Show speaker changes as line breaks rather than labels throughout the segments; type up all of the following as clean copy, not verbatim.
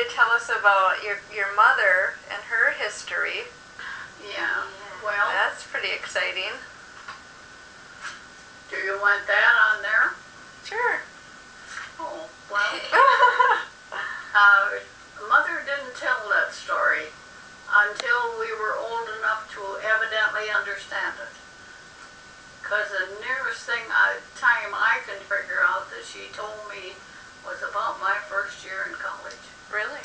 to tell us about your mother and her history.
Yeah, well,
That's pretty exciting.
do you want that on there?
Sure.
Oh, well, Mother didn't tell that story until we were old enough to evidently understand it. Because the nearest time I can figure out that she told me was about my first year in college.
Really?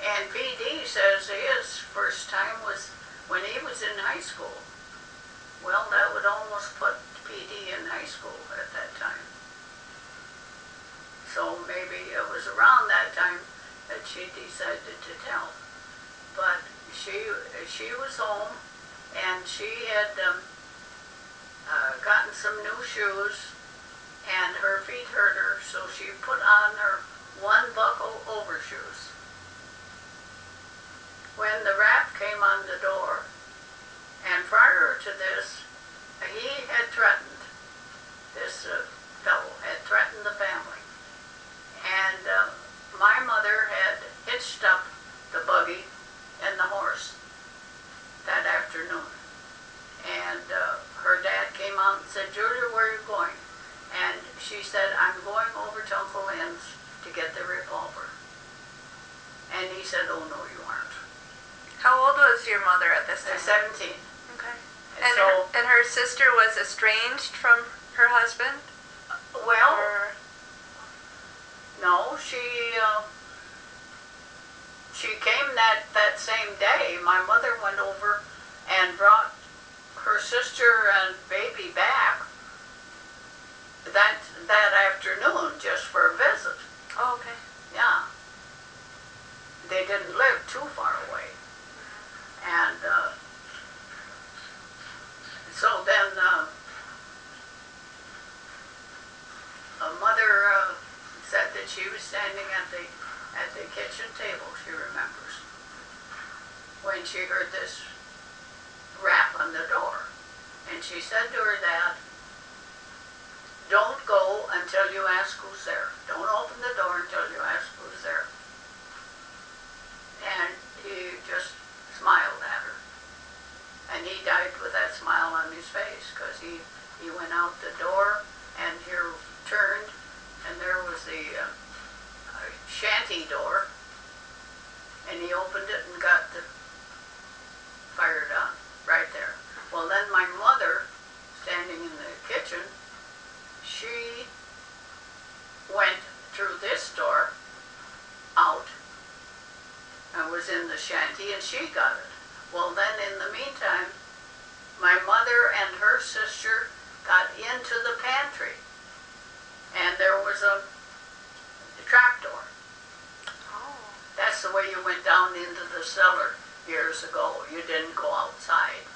And PD says his first time was when he was in high school. Well, that would almost put PD in high school at that time. So maybe it was around that time that she decided to tell. But she was home, and she had gotten some new shoes, and her feet hurt her, so she put on her one buckle overshoes. When the rap came on the door, and prior to this, he had threatened, this fellow had threatened the family. And my mother had hitched up the buggy and the horse that afternoon. And her dad came out and said, "Julia, where are you going?" And she said, "I'm going over to Uncle Lynn's to get the revolver." And he said, "Oh, no, you aren't."
How old was your mother at this time?
17.
Okay.
And so,
And her sister was estranged from her husband?
well,
Or...
no, she came that same day. My mother went over and brought her sister and baby back that afternoon just for a visit.
Oh, okay.
Yeah. They didn't live too far away. And so then Mother said that she was standing at the kitchen table, she remembers, when she heard this rap on the door. And she said to her dad, "Don't go until you ask who's there. Don't open the door until you ask who's there." And he just smiled at her. And he died with that smile on his face, because he went out the door and here turned, and there was the shanty door, and he opened it and got the fire done right there. Well, then my mother, standing in the kitchen, she went through this door out and was in the shanty, and she got it. Well, then in the meantime, my mother and her sister got into the pantry, and there was a trap door.
Oh.
That's the way you went down into the cellar years ago. You didn't go outside,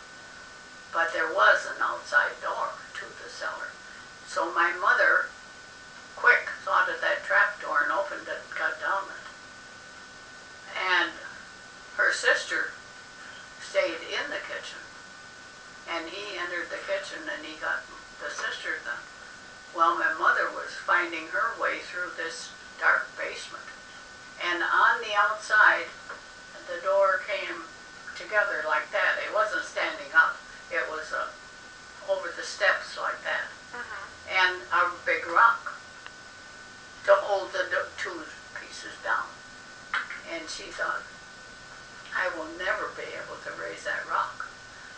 but there was an outside door to the cellar. So my mother, quick, thought of that trap door and opened it and got down it. And her sister stayed in the kitchen, and he entered the kitchen and he got the sister then. Well, my mother was finding her way through this dark basement, and on the outside the door came together like that. It wasn't standing up, it was over the steps like that. And a big rock to hold the two pieces down. And she thought, "I will never be able to raise that rock."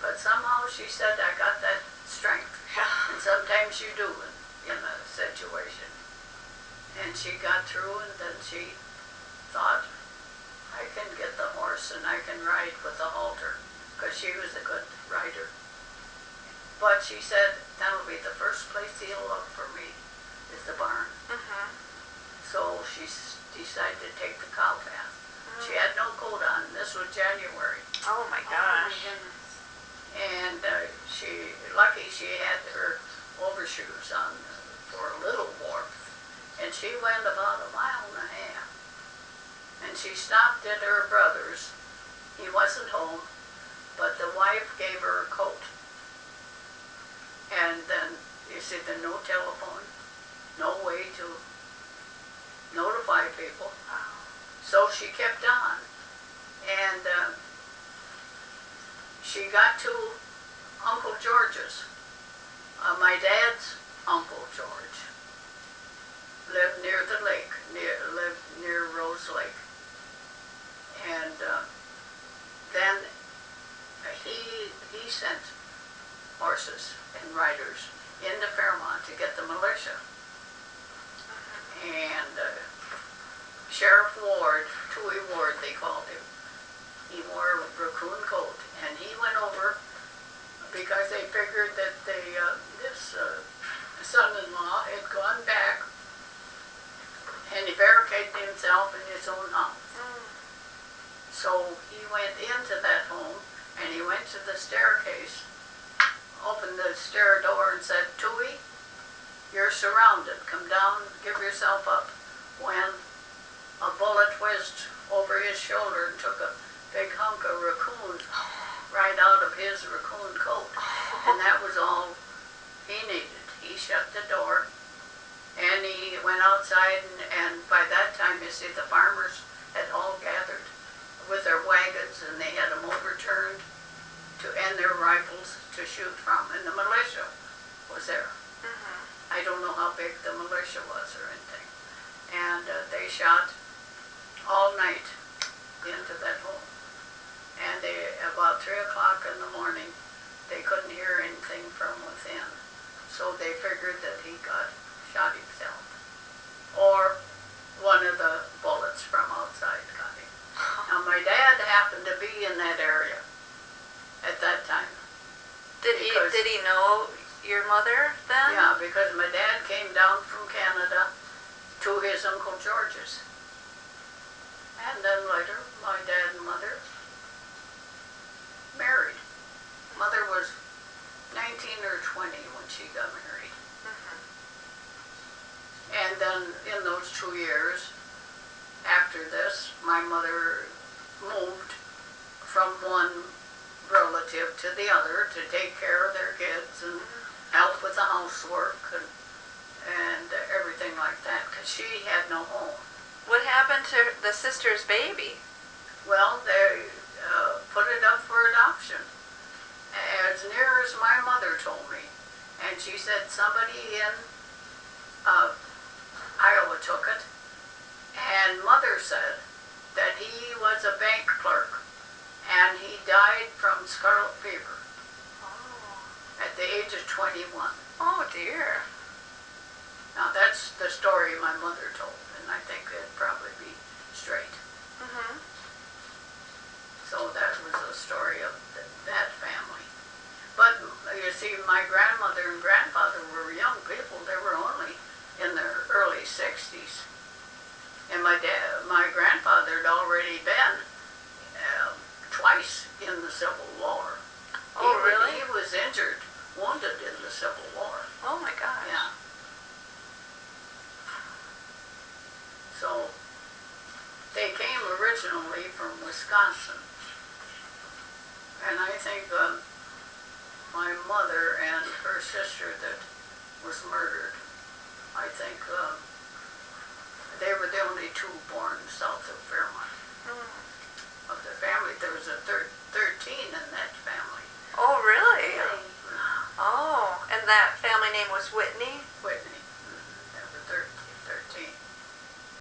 But somehow she said, "I got that strength." And sometimes you do in a situation. And she got through, and then she thought, "I can get the horse and I can ride with the halter," because she was a good rider. But she said, "That'll be the first place he'll look for me, is the barn." So she decided to take the cow path. She had no coat on. This was January.
Oh my gosh.
And lucky she had her overshoes on for a little warmth. And she went about 1.5 miles. And she stopped at her brother's. He wasn't home, but the wife gave her a coat. And then, you see, there's no telephone, no way to notify people. So she kept on, and she got to Uncle George's. My dad's Uncle George lived near the lake, lived near Rose Lake. And then he sent horses and riders into Fairmont to get the militia. And Sheriff Ward, Toohey Ward they called him, he wore a raccoon coat, and he went over because they figured that this son-in-law had gone back and he barricaded himself in his own house. So he went into that home and he went to the staircase, opened the stair door and said, "Toohey, you're surrounded. Come down, give yourself up." When a bullet whizzed over his shoulder and took a big hunk of raccoon right out of his raccoon coat. And that was all he needed. He shut the door and he went outside, and by that time, you see, the farmers had all gathered with their wagons, and they had them overturned and their rifles to shoot from, and the militia was there. I don't know how big the militia was or anything. And they shot all night into that home. And about 3 o'clock in the morning, they couldn't hear anything from within. So they figured that he got shot himself. Or one of the bullets from outside got him. Now my dad happened to be in that area at that time.
Did he know your mother then?
Yeah, because my dad came down from Canada to his Uncle George's. And then later, my dad and mother married. Mother was 19 or 20 when she got married. And then in those 2 years after this, my mother moved from one relative to the other to take care of their kids and help with the housework and everything like that, because she had no home.
What happened to the sister's baby?
Well, they put it up for adoption, as near as my mother told me. And she said somebody in Iowa took it, and mother said that he was a bank clerk, and he died from scarlet fever at the age of 21.
Oh dear.
Now that's the story my mother told, and I think it'd probably be straight. So that was the story of that family. But you see, my grandmother and grandfather were young people. They were only in their early 60s. And my grandfather had already been twice in the Civil War.
Oh, really?
He was injured, wounded in the Civil War.
Oh my gosh.
Yeah. So they came originally from Wisconsin. And I think my mother and her sister that was murdered, I think they were the only two born south of Fairmont. Of the family, there was a 13 in that family.
Oh, really? Oh, and that family name was Whitney?
Whitney.